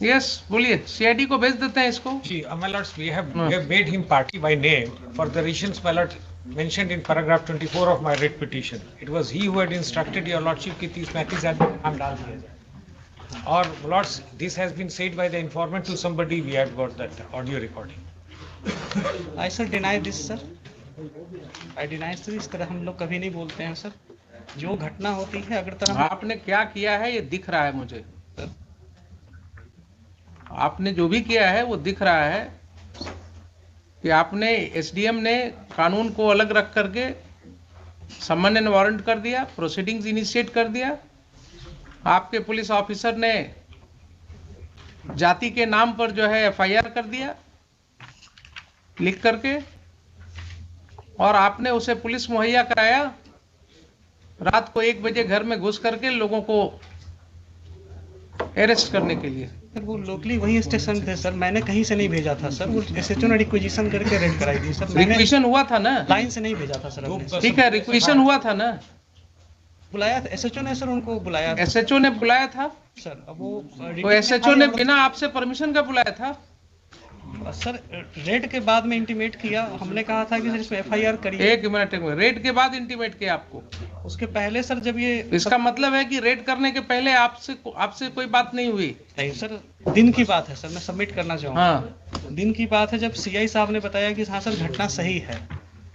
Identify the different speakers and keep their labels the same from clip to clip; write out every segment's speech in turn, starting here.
Speaker 1: Yes बोलिए, CID को भेज देते हैं इसको।
Speaker 2: See, my lords, we have made him party by name for the reasons, my lord, mentioned in paragraph 24 of my writ petition. It was he who had instructed your lordship कि 30-35 आदमी का नाम डाल दिया जाए. Or lords, this has been said by the informant to somebody. We have got that audio recording.
Speaker 3: I sir deny this sir. I deny sir. इस तरह हम लोग कभी नहीं बोलते हैं सर. जो घटना होती है अगर तरह
Speaker 1: आपने क्या किया है ये दिख रहा है मुझे, आपने जो भी किया है वो दिख रहा है कि आपने एसडीएम ने कानून को अलग रख करके समन एंड वारंट कर दिया, प्रोसीडिंग्स इनिशिएट कर दिया। आपके पुलिस ऑफिसर ने जाति के नाम पर जो है एफआईआर कर दिया लिख करके, और आपने उसे पुलिस मुहैया कराया रात को 1 बजे घर में घुस करके लोगों को अरेस्ट करने के लिए।
Speaker 3: सर वो लोकली वही स्टेशन थे सर, मैंने कहीं से नहीं भेजा था सर, वो एसएचओ ने रिक्वेजिशन करके रेड कराई थी सर।
Speaker 1: रिक्वेशन हुआ था ना,
Speaker 3: लाइन से नहीं भेजा था सर।
Speaker 1: ठीक है, रिक्वेशन हुआ था ना,
Speaker 3: बुलाया था एसएचओ ने सर, उनको बुलाया था।
Speaker 1: एसएचओ ने बुलाया था
Speaker 3: सर। अब वो
Speaker 1: तो एसएचओ ने बिना आपसे परमिशन का बुलाया था
Speaker 3: सर। रेड के बाद में इंटीमेट किया, हमने कहा था कि सर इसमें एफआईआर करिए।
Speaker 1: एक मिनट रेड के बाद इंटीमेट किया आपको?
Speaker 3: उसके पहले सर जब ये
Speaker 1: इसका मतलब है कि रेड करने के पहले आपसे कोई बात नहीं हुई?
Speaker 3: नहीं सर, दिन की बात है सर, मैं सबमिट करना चाहूँगा।
Speaker 1: हाँ,
Speaker 3: दिन की बात है जब सीआई साहब ने बताया कि हाँ सर घटना सही है,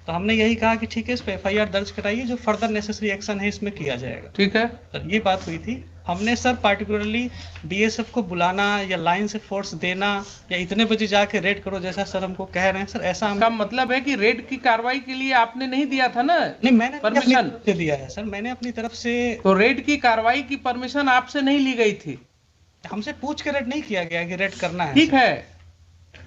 Speaker 3: तो हमने यही कहा कि ठीक है इस पे एफआईआर दर्ज कराइए, जो फर्दर नेसेसरी एक्शन है इसमें किया जाएगा।
Speaker 1: ठीक है
Speaker 3: सर, ये बात हुई थी। हमने सर पार्टिकुलरली बीएसएफ को बुलाना या लाइन से फोर्स देना या इतने बजे जाके रेड करो जैसा सर हमको कह रहे हैं सर, ऐसा
Speaker 1: का मतलब है कि रेड की कार्रवाई के लिए आपने नहीं दिया था ना?
Speaker 3: नहीं, मैंने
Speaker 1: परमिशन
Speaker 3: से दिया है सर, मैंने अपनी तरफ से।
Speaker 1: तो रेड की कार्रवाई की परमिशन आपसे नहीं ली गई थी?
Speaker 3: हमसे पूछ के रेड नहीं किया गया कि रेड करना है।
Speaker 1: ठीक है,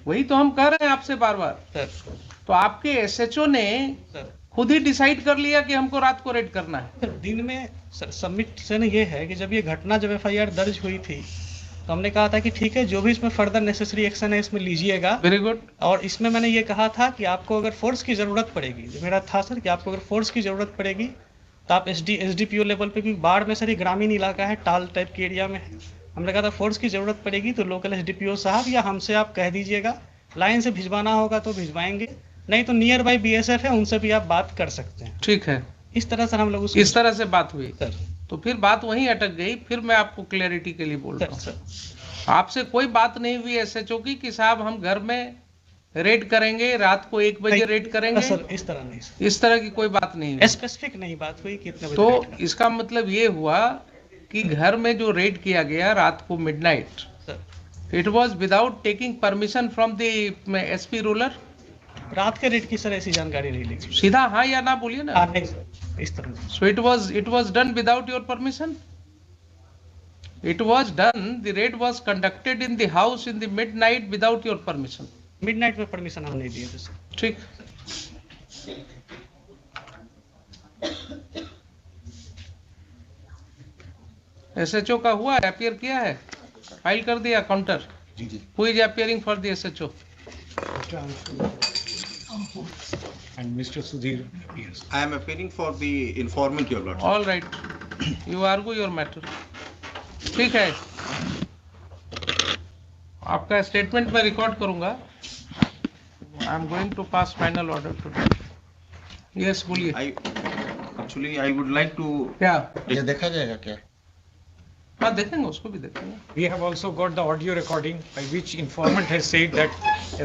Speaker 1: वही तो हम कह रहे हैं आपसे बार बार
Speaker 3: सर।
Speaker 1: तो आपके एसएचओ ने
Speaker 3: सर
Speaker 1: खुद ही डिसाइड कर लिया कि हमको रात को रेड करना है।
Speaker 3: सर दिन में सर सबमिशन ये है कि जब ये घटना जब एफआईआर दर्ज हुई थी तो हमने कहा था कि ठीक है जो भी इसमें फर्दर नेसेसरी एक्शन है इसमें लीजिएगा।
Speaker 1: Very good.
Speaker 3: और इसमें मैंने ये कहा था कि आपको अगर फोर्स की ज़रूरत पड़ेगी, जो मेरा था सर कि आपको अगर फोर्स की ज़रूरत पड़ेगी तो आप एसडीपीओ लेवल पे, क्योंकि बाढ़ में सर ये ग्रामीण इलाका है, टाल टाइप के एरिया में है, हमने कहा था फोर्स की ज़रूरत पड़ेगी तो लोकल एसडीपीओ साहब या हमसे आप कह दीजिएगा, लाइन से भिजवाना होगा तो भिजवाएंगे, नहीं तो नियर बाई बीएसएफ है उनसे भी आप बात कर सकते हैं।
Speaker 1: ठीक है,
Speaker 3: इस तरह सर हम लोग
Speaker 1: इस तरह से बात हुई
Speaker 3: सर।
Speaker 1: तो फिर बात वहीं अटक गई। फिर मैं आपको क्लैरिटी के लिए बोल रहा हूँ, आपसे कोई बात नहीं हुई एसएचओ की कि साहब हम घर में रेड करेंगे, रात को 1 बजे रेड करेंगे?
Speaker 3: सर इस तरह नहीं सर,
Speaker 1: इस तरह की कोई बात नहीं हुई।
Speaker 3: स्पेसिफिक नहीं बात हुई कितने बजे।
Speaker 1: तो इसका मतलब ये हुआ कि घर में जो रेड किया गया रात को midnight, it was without taking permission from the SP rural.
Speaker 3: रात के रेड की सर ऐसी जानकारी नहीं ली।
Speaker 1: सीधा हाँ या ना बोलिए ना।
Speaker 3: नहीं सर, इस तरह।
Speaker 1: So it was done without your permission? It was done, the raid was conducted in the house in the midnight without your permission?
Speaker 3: Midnight में परमिशन हम नहीं दिए थे सर।
Speaker 1: ठीक। एसएचओ का हुआ, अपीयर किया है, फाइल कर दिया काउंटर?
Speaker 4: जी जी।
Speaker 1: Who is appearing for the SHO?
Speaker 2: And Mr. Sudhir appears.
Speaker 4: I am appearing for the informant, your lordship.
Speaker 1: All right, you argue your matter. ठीक है, आपका स्टेटमेंट मैं रिकॉर्ड करूंगा। I am going to pass final order today. Yes बोलिए।
Speaker 4: Actually, I would like to.
Speaker 1: क्या
Speaker 5: ये देखा जाएगा क्या?
Speaker 1: हाँ देखेंगे, उसको भी देखेंगे।
Speaker 2: We have also got the audio recording by which informant has said that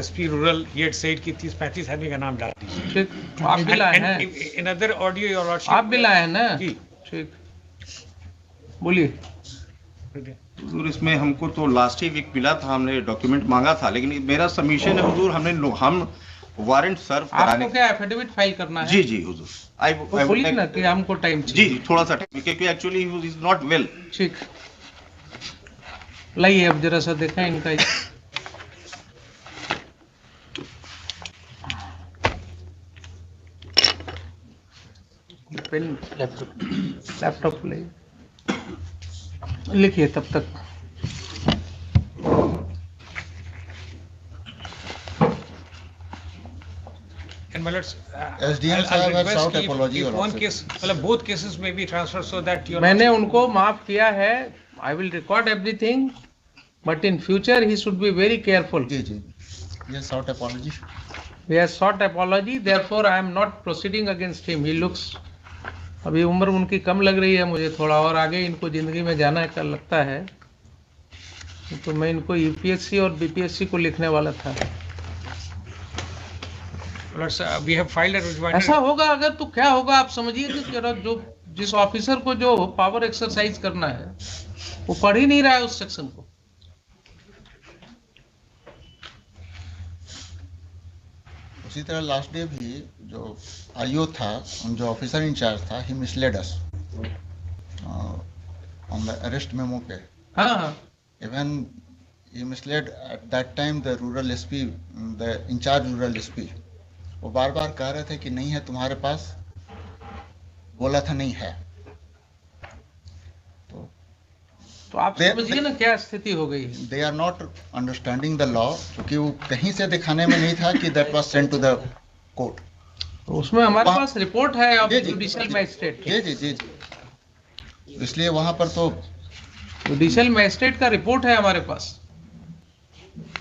Speaker 2: SP Rural, he had said कि 30-35 आदमी का नाम डाल दीजिए।
Speaker 1: ठीक, आप भी लाए हैं?
Speaker 2: And another audio your lordship.
Speaker 1: आप भी लाए हैं ना?
Speaker 2: जी।
Speaker 1: ठीक, बोलिए।
Speaker 4: हुजूर इसमें हमको तो लास्ट ही वीक मिला था, हमने डॉक्यूमेंट मांगा था, लेकिन मेरा सबमिशन है हुजूर, हम वारंट सर्व कराने।
Speaker 1: आपको क्या एफिडेविट फाइल करना है?
Speaker 4: जी जी हुजूर।
Speaker 1: तो बोलिए ना कि हमको टाइम चाहिए।
Speaker 4: जी थोड़ा सा टाइम, क्योंकि actually he is not well.
Speaker 1: ठीक, लाइए अब जरा सा देखें इनका। पेन लैपटॉप ले लिखिए तब तक।
Speaker 2: And my lords,
Speaker 5: SDM
Speaker 2: I'll
Speaker 5: साहब have
Speaker 2: request
Speaker 5: sought
Speaker 2: if
Speaker 5: apology or
Speaker 2: one
Speaker 5: also.
Speaker 2: case, मतलब both cases may be transferred so that your
Speaker 1: मैंने उनको माफ किया है। I will record everything but in future he should be very careful.
Speaker 5: जी जी ये short apology
Speaker 1: He has sought apology, therefore I am not proceeding against him. He looks, अभी उम्र उनकी कम लग रही है मुझे, थोड़ा और आगे इनको जिंदगी में जाना है, कल लगता है, तो मैं इनको यूपीएससी और बीपीएससी को लिखने वाला था.
Speaker 2: We have filed a rejoinder.
Speaker 1: ऐसा होगा अगर तो क्या होगा आप समझिए कि जो जिस ऑफिसर को जो पावर एक्सरसाइज करना है वो पढ़ ही नहीं रहा है उस सेक्शन को.
Speaker 5: उसी तरह लास्ट डे भी जो आईओ था, जो ऑफिसर इंचार्ज था, he misled us on the arrest memo पे.
Speaker 1: हाँ,
Speaker 5: even he misled at that time the rural SP, the incharge rural SP. वो बार बार कह रहे थे कि नहीं है तुम्हारे पास, बोला था नहीं है.
Speaker 1: तो आप समझिए ना क्या स्थिति हो गई है.
Speaker 5: They are not understanding the law, क्योंकि वो कहीं से दिखाने में नहीं था कि that was sent to the court.
Speaker 1: तो उसमें हमारे
Speaker 5: वहाँ-
Speaker 1: पास रिपोर्ट है ऑफ
Speaker 5: जी, जी,
Speaker 1: जुडिशियल
Speaker 5: जी,
Speaker 1: मैजिस्ट्रेट.
Speaker 5: जी जी जी जी. इसलिए वहां पर तो
Speaker 1: जुडिशियल मैजिस्ट्रेट का रिपोर्ट है हमारे पास.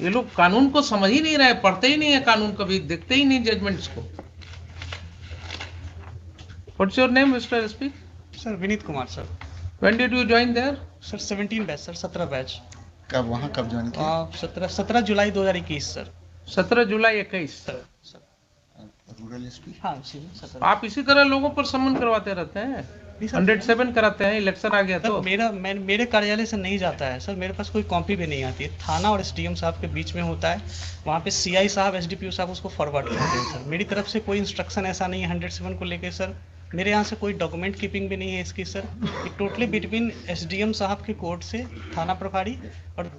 Speaker 1: ये लोग कानून को समझ ही नहीं रहे, पढ़ते ही नहीं है कानून, कभी देखते ही नहीं जजमेंट्स को. What's your name mister SP?
Speaker 3: Sir Vineet Kumar sir.
Speaker 1: When did you join there?
Speaker 3: Sir 17 batch sir, 17 batch.
Speaker 5: कब वहां कब ज्वाइन किया?
Speaker 3: 17 जुलाई 2021 सर.
Speaker 1: 17 जुलाई 21.
Speaker 3: Sir
Speaker 5: rural SP.
Speaker 3: हाँ इसी में 17.
Speaker 1: आप इसी तरह लोगों पर समन करवाते रहते हैं.
Speaker 3: नहीं सर,
Speaker 1: 107 कराते हैं, इलेक्शन आ गया तो.
Speaker 3: सर मेरे कार्यालय से नहीं जाता है सर, मेरे पास कोई कॉपी भी नहीं आती है. थाना और एसडीएम साहब के बीच में होता है, वहाँ पे सीआई साहब, एसडीपीओ साहब उसको फॉरवर्ड करते हैं सर. मेरी तरफ से कोई इंस्ट्रक्शन ऐसा नहीं है 107 को लेके सर. मेरे यहाँ से कोई डॉक्यूमेंट कीपिंग भी नहीं है इसकी सर. टोटली बिटवीन एसडीएम साहब के कोर्ट से थाना प्रभारी और